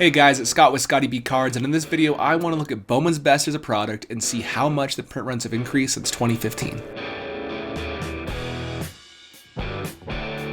Hey guys, it's Scott with Scottie B Cards, and in this video I want to look at Bowman's Best as a product and see how much the print runs have increased since 2015.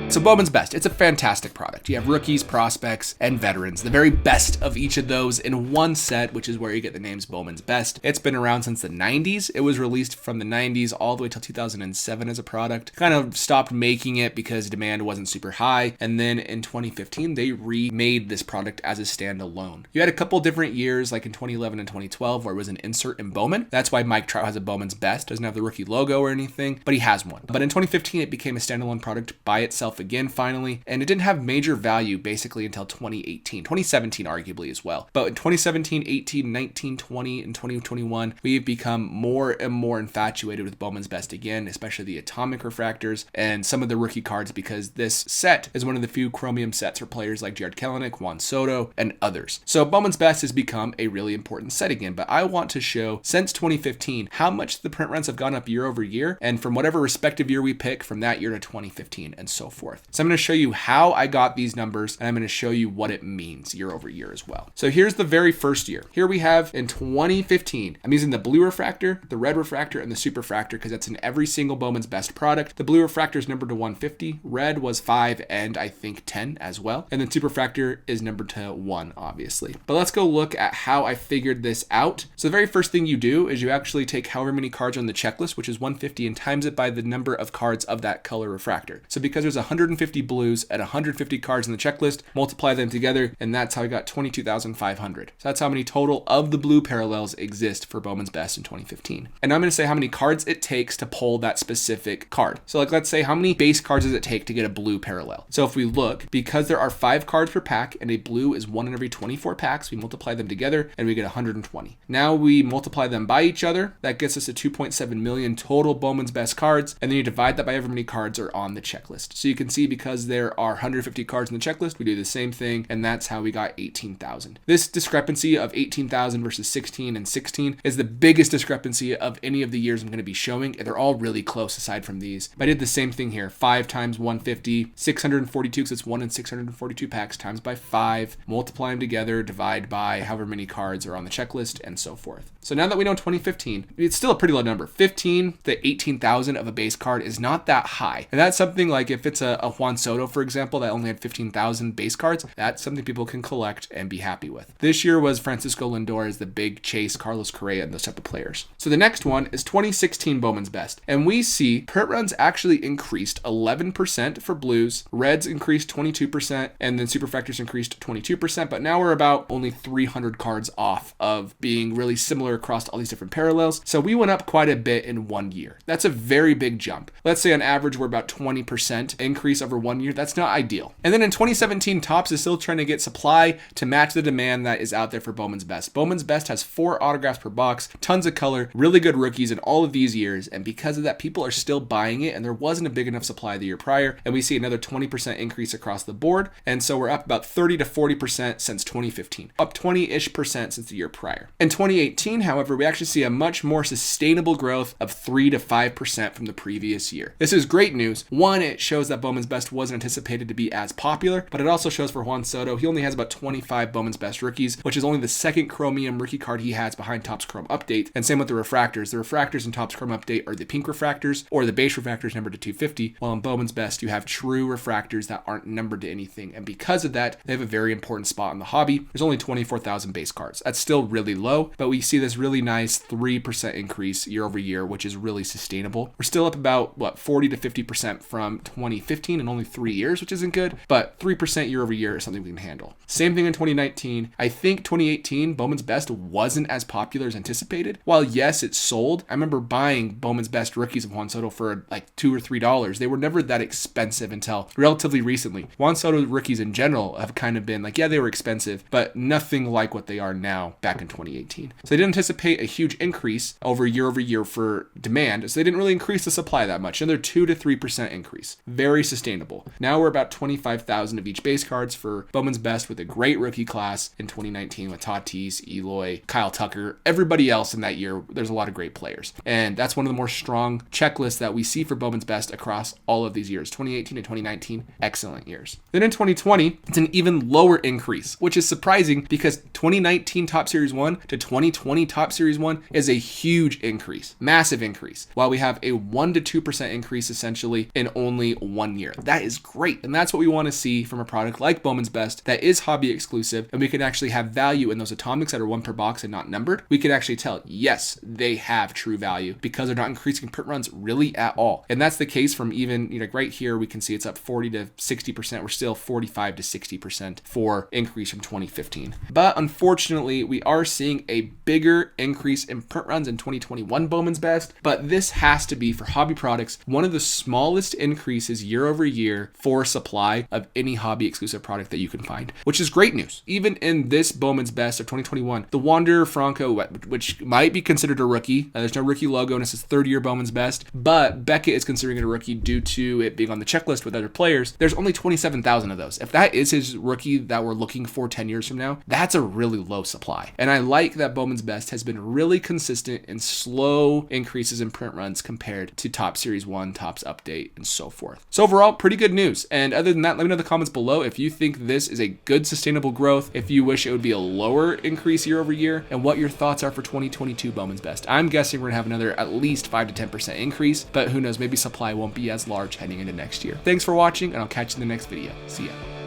So Bowman's Best, it's a fantastic product. You have rookies, prospects, and veterans, the very best of each of those in one set, which is where you get the names Bowman's Best. It's been around since the 90s. It was released from the 90s all the way till 2007 as a product. Kind of stopped making it because demand wasn't super high, and then in 2015 they remade this product as a standalone. You had a couple different years, like in 2011 and 2012, where it was an insert in Bowman. That's why Mike Trout has a Bowman's Best. Doesn't have the rookie logo or anything, but he has one. But in 2015 it became a standalone product by itself again finally, and it didn't have major value basically until 2017 arguably as well. But in 2017, 18, 19, 20, and 2021, we've become more and more infatuated with Bowman's Best again, especially the atomic refractors and some of the rookie cards, because this set is one of the few chromium sets for players like Jared Kelenic, Juan Soto, and others. So Bowman's Best has become a really important set again, but I want to show since 2015 how much the print runs have gone up year over year, and from whatever respective year we pick from that year to 2015 and so forth. So I'm going to show you how I got these numbers, and I'm going to show you what it means year over year as well. So here's the very first year. Here we have in 2015, I'm using the blue refractor, the red refractor, and the super refractor because that's in every single Bowman's Best product. The blue refractor is numbered to 150, red was 5, and I think 10 as well. And then super refractor is numbered to 1, obviously. But let's go look at how I figured this out. So the very first thing you do is you actually take however many cards on the checklist, which is 150, and times it by the number of cards of that color refractor. So because there's 150 blues at 150 cards in the checklist, multiply them together, and that's how I got 22,500. So that's how many total of the blue parallels exist for Bowman's Best in 2015. And I'm going to say how many cards it takes to pull that specific card. So like, let's say how many base cards does it take to get a blue parallel? So if we look, because there are 5 cards per pack and a blue is 1 in every 24 packs, we multiply them together and we get 120. Now we multiply them by each other. That gets us to 2.7 million total Bowman's Best cards, and then you divide that by however many cards are on the checklist. So you can see because there are 150 cards in the checklist, we do the same thing, and that's how we got 18,000. This discrepancy of 18,000 versus 16 and 16 is the biggest discrepancy of any of the years I'm going to be showing. They're all really close aside from these. But I did the same thing here. 5 times 150, 642, because it's 1 in 642 packs, times by 5, multiply them together, divide by however many cards are on the checklist, and so forth. So now that we know 2015, it's still a pretty low number. 15 to 18,000 of a base card is not that high. And that's something like if it's a Juan Soto, for example, that only had 15,000 base cards, that's something people can collect and be happy with. This year was Francisco Lindor as the big chase, Carlos Correa, and those type of players. So the next one is 2016 Bowman's Best. And we see print runs actually increased 11% for blues, reds increased 22%, and then super refractors increased 22%, but now we're about only 300 cards off of being really similar across all these different parallels. So we went up quite a bit in 1 year. That's a very big jump. Let's say on average we're about 20% increase over 1 year. That's not ideal. And then in 2017, Topps is still trying to get supply to match the demand that is out there for Bowman's Best. Bowman's Best has 4 autographs per box, tons of color, really good rookies in all of these years, and because of that, people are still buying it, and there wasn't a big enough supply the year prior, and we see another 20% increase across the board, and so we're up about 30 to 40% since 2015, up 20-ish% since the year prior. In 2018, however, we actually see a much more sustainable growth of 3 to 5% from the previous year. This is great news. One, it shows that Bowman's Best wasn't anticipated to be as popular, but it also shows for Juan Soto, he only has about 25 Bowman's Best rookies, which is only the second chromium rookie card he has behind Topps Chrome Update, and same with the refractors. The refractors in Topps Chrome Update are the pink refractors or the base refractors numbered to 250, while in Bowman's Best you have true refractors that aren't numbered to anything, and because of that, they have a very important spot in the hobby. There's only 24,000 base cards. That's still really low, but we see this really nice 3% increase year over year, which is really sustainable. We're still up about, 40 to 50% from 2015 in only 3 years, which isn't good, but 3% year over year is something we can handle. Same thing in 2019. I think 2018, Bowman's Best wasn't as popular as anticipated. While yes, it sold, I remember buying Bowman's Best rookies of Juan Soto for like $2 or $3. They were never that expensive until relatively recently. Juan Soto rookies in general have kind of been like, yeah, they were expensive, but nothing like what they are now back in 2018. So they didn't anticipate a huge increase over year for demand, so they didn't really increase the supply that much. Another 2 to 3% increase. Very sustainable. Now we're about 25,000 of each base cards for Bowman's Best with a great rookie class in 2019 with Tatis, Eloy, Kyle Tucker, everybody else in that year. There's a lot of great players. And that's one of the more strong checklists that we see for Bowman's Best across all of these years. 2018 to 2019, excellent years. Then in 2020, it's an even lower increase, which is surprising because 2019 Top Series 1 to 2020 Top Series 1 is a huge increase, massive increase, while we have a 1 to 2% increase essentially in only 1 year. That is great. And that's what we want to see from a product like Bowman's Best that is hobby exclusive, and we can actually have value in those atomics that are 1 per box and not numbered. We can actually tell, yes, they have true value because they're not increasing print runs really at all. And that's the case from even, right here, we can see it's up 40 to 60%. We're still 45 to 60% for increase from 2015. But unfortunately, we are seeing a bigger increase in print runs in 2021 Bowman's Best, but this has to be, for hobby products, one of the smallest increases year over year for supply of any hobby exclusive product that you can find, which is great news. Even in this Bowman's Best of 2021, the Wander Franco, which might be considered a rookie, there's no rookie logo and it's his 3rd year Bowman's Best, but Beckett is considering it a rookie due to it being on the checklist with other players. There's only 27,000 of those. If that is his rookie that we're looking for 10 years from now, that's a really low supply. And I like that Bowman's Best has been really consistent in slow increases in print runs compared to Top Series 1, Topps Update, and so forth. So overall, pretty good news. And other than that, let me know in the comments below if you think this is a good sustainable growth, if you wish it would be a lower increase year over year, and what your thoughts are for 2022 Bowman's Best. I'm guessing we're gonna have another at least 5 to 10% increase, but who knows, maybe supply won't be as large heading into next year. Thanks for watching, and I'll catch you in the next video. See ya.